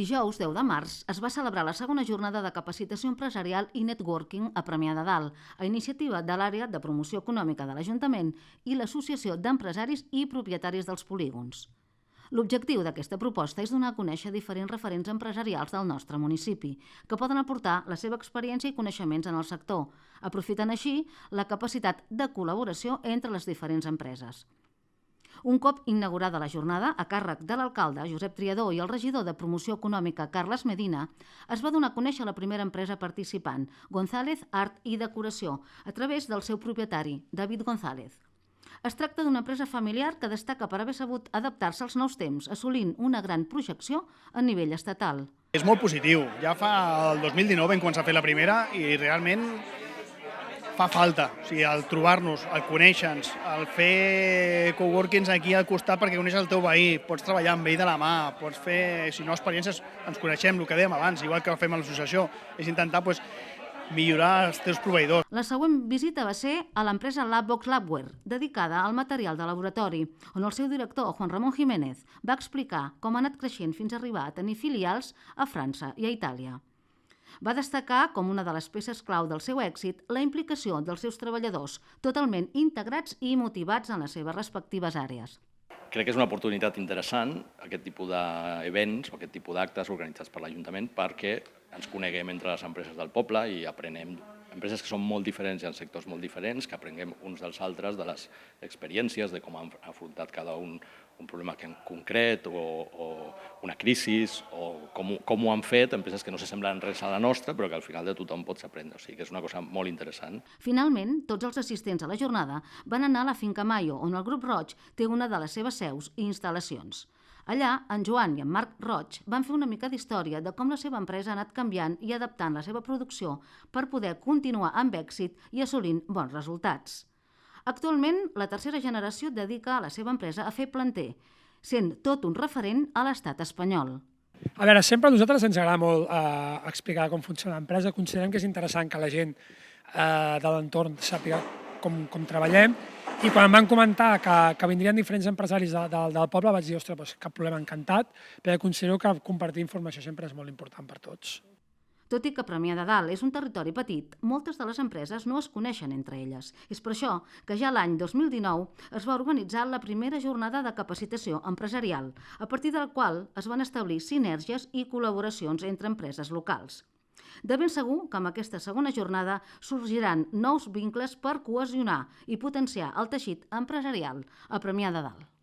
Dijous 10 de març es va celebrar la segona jornada de capacitació empresarial i networking a Premià de Dalt, a iniciativa de l'àrea de promoció econòmica de l'Ajuntament i l'Associació d'Empresaris i Propietaris dels Polígons. L'objectiu d'aquesta proposta és donar a conèixer diferents referents empresarials del nostre municipi, que poden aportar la seva experiència i coneixements en el sector, aprofitant així la capacitat de col·laboració entre les diferents empreses. Un cop inaugurada la jornada, a càrrec de l'alcalde Josep Triadó i el regidor de Promoció Econòmica Carles Medina, es va donar a conèixer la primera empresa participant, González Art i Decoració, a través del seu propietari, David González. Es tracta d'una empresa familiar que destaca per haver sabut adaptar-se als nous temps, assolint una gran projecció a nivell estatal. És molt positiu. Ja fa el 2019 vam començar a fer la primera i realment fa falta. O sigui, el trobar-nos, el conèixer-nos, el fer coworkings aquí al costat perquè coneixes el teu veí, pots treballar amb ell de la mà, pots fer, si no, experiències, ens coneixem, el que dèiem abans, igual que fem a l'associació, és intentar millorar els teus proveïdors. La següent visita va ser a l'empresa Labbox Labware, dedicada al material de laboratori, on el seu director, Juan Ramón Jiménez, va explicar com ha anat creixent fins a arribar a tenir filials a França i a Itàlia. Va destacar com una de les peces clau del seu èxit la implicació dels seus treballadors, totalment integrats i motivats en les seves respectives àrees. Crec que és una oportunitat interessant, aquest tipus d'events o aquest tipus d'actes organitzats per l'Ajuntament perquè ens coneguem entre les empreses del poble i aprenem empreses que són molt diferents i en sectors molt diferents, que aprenguem uns dels altres de les experiències, de com han afrontat cada un problema concret o una crisi, o com ho han fet, empreses que no s'assemblen res a la nostra, però que al final de tothom pots aprendre. O sigui que és una cosa molt interessant. Finalment, tots els assistents a la jornada van anar a la Finca Mayo, on el Grup Roig té una de les seves seus i instal·lacions. Allà, en Joan i en Marc Roig van fer una mica d'història de com la seva empresa ha anat canviant i adaptant la seva producció per poder continuar amb èxit i assolint bons resultats. Actualment, la tercera generació dedica a la seva empresa a fer planter, sent tot un referent a l'estat espanyol. A veure, sempre a nosaltres ens agrada molt explicar com funciona l'empresa. Considerem que és interessant que la gent de l'entorn sàpiga com treballem. I quan em van comentar que vindrien diferents empresaris del poble vaig dir, ostres, cap problema, encantat, perquè considero que compartir informació sempre és molt important per tots. Tot i que Premià de Dalt és un territori petit, moltes de les empreses no es coneixen entre elles. És per això que ja l'any 2019 es va organitzar la primera jornada de capacitació empresarial, a partir de la qual es van establir sinergies i col·laboracions entre empreses locals. De ben segur que amb aquesta segona jornada sorgiran nous vincles per cohesionar i potenciar el teixit empresarial a Premià de Dalt.